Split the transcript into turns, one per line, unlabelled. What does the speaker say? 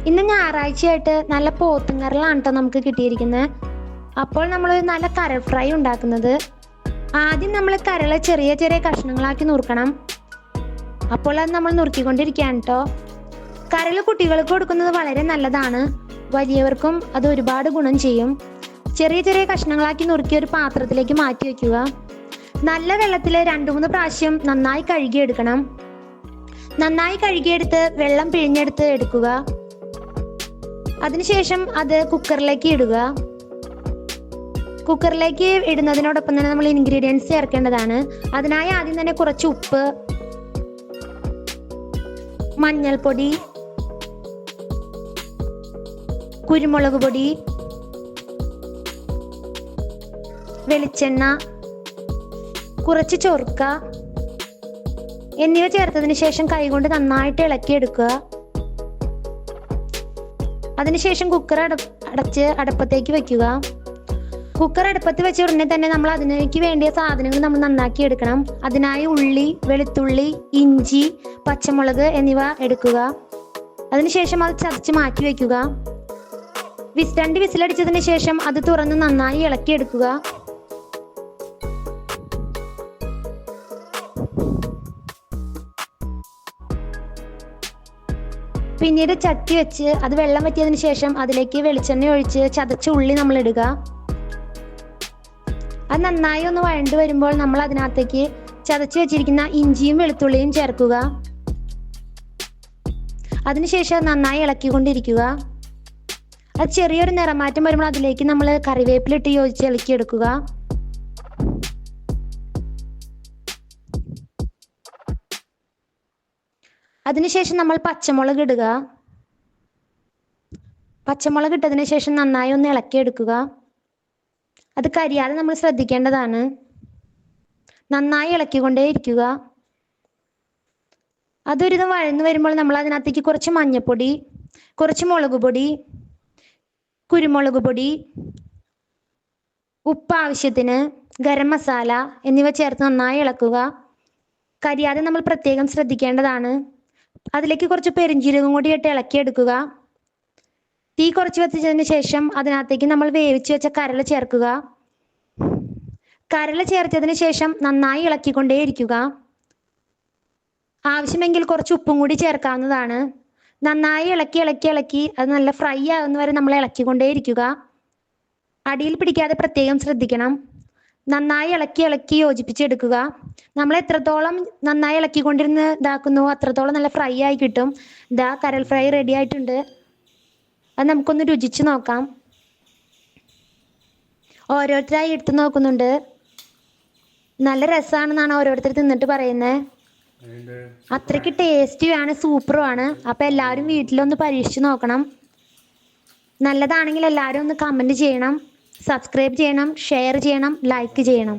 ഇന്ന് ഞായറാഴ്ചയായിട്ട് നല്ല പോത്തുങ്കറിലാണ് കേട്ടോ നമുക്ക് കിട്ടിയിരിക്കുന്നത്. അപ്പോൾ നമ്മൾ നല്ല കരൾ ഫ്രൈ ഉണ്ടാക്കുന്നത്. ആദ്യം നമ്മൾ കരള് ചെറിയ ചെറിയ കഷ്ണങ്ങളാക്കി നുറുക്കണം. അപ്പോൾ അത് നമ്മൾ നുറുക്കിക്കൊണ്ടിരിക്കുകയാണ് കേട്ടോ. കരൾ കുട്ടികൾക്ക് കൊടുക്കുന്നത് വളരെ നല്ലതാണ്. വലിയവർക്കും അത് ഒരുപാട് ഗുണം ചെയ്യും. ചെറിയ ചെറിയ കഷ്ണങ്ങളാക്കി നുറുക്കി ഒരു പാത്രത്തിലേക്ക് മാറ്റി വയ്ക്കുക. നല്ല വെള്ളത്തിൽ 2-3 പ്രാവശ്യം നന്നായി കഴുകിയെടുക്കണം. നന്നായി കഴുകിയെടുത്ത് വെള്ളം പിഴിഞ്ഞെടുത്ത് എടുക്കുക. അതിനുശേഷം അത് കുക്കറിലേക്ക് ഇടുക. കുക്കറിലേക്ക് ഇടുന്നതിനോടൊപ്പം തന്നെ നമ്മൾ ഇൻഗ്രീഡിയൻസ് ചേർക്കേണ്ടതാണ്. അതിനായി ആദ്യം തന്നെ കുറച്ച് ഉപ്പ്, മഞ്ഞൾപ്പൊടി, കുരുമുളക് പൊടി, വെളിച്ചെണ്ണ, കുറച്ച് ചൊറുക്ക എന്നിവ ചേർത്തതിന് ശേഷം കൈകൊണ്ട് നന്നായിട്ട് ഇളക്കിയെടുക്കുക. അതിനുശേഷം കുക്കർ അടച്ച് അടുപ്പത്തേക്ക് വെക്കുക. കുക്കർ അടുപ്പത്ത് വെച്ച ഉടനെ തന്നെ നമ്മൾ അതിലേക്ക് വേണ്ടിയ സാധനങ്ങൾ നമ്മൾ നന്നാക്കി എടുക്കണം. അതിനായി ഉള്ളി, വെളുത്തുള്ളി, ഇഞ്ചി, പച്ചമുളക് എന്നിവ എടുക്കുക. അതിനുശേഷം അത് ചതച്ച് മാറ്റി വെക്കുക. 2 വിസിലടിച്ചതിന് ശേഷം അത് തുറന്ന് നന്നായി ഇളക്കിയെടുക്കുക. പിന്നീട് ചട്ടി വെച്ച് അത് വെള്ളം വറ്റിയതിന് ശേഷം അതിലേക്ക് വെളിച്ചെണ്ണ ഒഴിച്ച് ചതച്ച ഉള്ളി നമ്മൾ ഇടുക. അത് നന്നായി ഒന്ന് വഴണ്ടു വരുമ്പോൾ നമ്മൾ അതിനകത്തേക്ക് ചതച്ച് വെച്ചിരിക്കുന്ന ഇഞ്ചിയും വെളുത്തുള്ളിയും ചേർക്കുക. അതിനുശേഷം നന്നായി ഇളക്കിക്കൊണ്ടിരിക്കുക. അത് ചെറിയൊരു നിറമാറ്റം വരുമ്പോൾ അതിലേക്ക് നമ്മൾ കറിവേപ്പിലിട്ട് യോജിച്ച് ഇളക്കിയെടുക്കുക. അതിനുശേഷം നമ്മൾ പച്ചമുളക് ഇടുക. പച്ചമുളക് ഇട്ടതിന് ശേഷം നന്നായി ഒന്ന് ഇളക്കിയെടുക്കുക. അത് കരിയാതെ നമ്മൾ ശ്രദ്ധിക്കേണ്ടതാണ്. നന്നായി ഇളക്കിക്കൊണ്ടേ ഇരിക്കുക. അതൊരിതും വഴന്നു വരുമ്പോൾ നമ്മൾ അതിനകത്തേക്ക് കുറച്ച് മഞ്ഞൾപ്പൊടി, കുറച്ച് മുളക് പൊടി, കുരുമുളക് പൊടി, ഉപ്പ് ആവശ്യത്തിന്, ഗരം മസാല എന്നിവ ചേർത്ത് നന്നായി ഇളക്കുക. കരിയാതെ നമ്മൾ പ്രത്യേകം ശ്രദ്ധിക്കേണ്ടതാണ്. അതിലേക്ക് കുറച്ച് പെരിഞ്ജീരകം കൂടി ഇട്ട് ഇളക്കിയെടുക്കുക. തീ കുറച്ച് വെച്ചതിന് ശേഷം അതിനകത്തേക്ക് നമ്മൾ വേവിച്ച് വെച്ച കരൾ ചേർക്കുക. കരൾ ചേർത്തതിന് ശേഷം നന്നായി ഇളക്കിക്കൊണ്ടേ ഇരിക്കുക. ആവശ്യമെങ്കിൽ കുറച്ച് ഉപ്പും കൂടി ചേർക്കാവുന്നതാണ്. നന്നായി ഇളക്കി അത് നല്ല ഫ്രൈ ആകുന്ന വരെ നമ്മൾ ഇളക്കിക്കൊണ്ടേ ഇരിക്കുക. അടിയിൽ പിടിക്കാതെ പ്രത്യേകം ശ്രദ്ധിക്കണം. നന്നായി ഇളക്കി യോജിപ്പിച്ചെടുക്കുക. നമ്മൾ എത്രത്തോളം നന്നായി ഇളക്കിക്കൊണ്ടിരുന്ന് ഇതാക്കുന്നു അത്രത്തോളം നല്ല ഫ്രൈ ആയി കിട്ടും. ഇതാ കരൾ ഫ്രൈ റെഡി ആയിട്ടുണ്ട്. അത് നമുക്കൊന്ന് രുചിച്ച് നോക്കാം. ഓരോരുത്തരായി എടുത്ത് നോക്കുന്നുണ്ട്. നല്ല രസമാണെന്നാണ് ഓരോരുത്തർ തിന്നിട്ട് പറയുന്നത്. അത്രയ്ക്ക് ടേസ്റ്റിയാണ്, സൂപ്പറുമാണ്. അപ്പം എല്ലാവരും വീട്ടിലൊന്ന് പരീക്ഷിച്ച് നോക്കണം. നല്ലതാണെങ്കിൽ എല്ലാവരും ഒന്ന് കമൻറ്റ് ചെയ്യണം, സബ്സ്ക്രൈബ് ചെയ്യണം, ഷെയർ ചെയ്യണം, ലൈക്ക് ചെയ്യണം.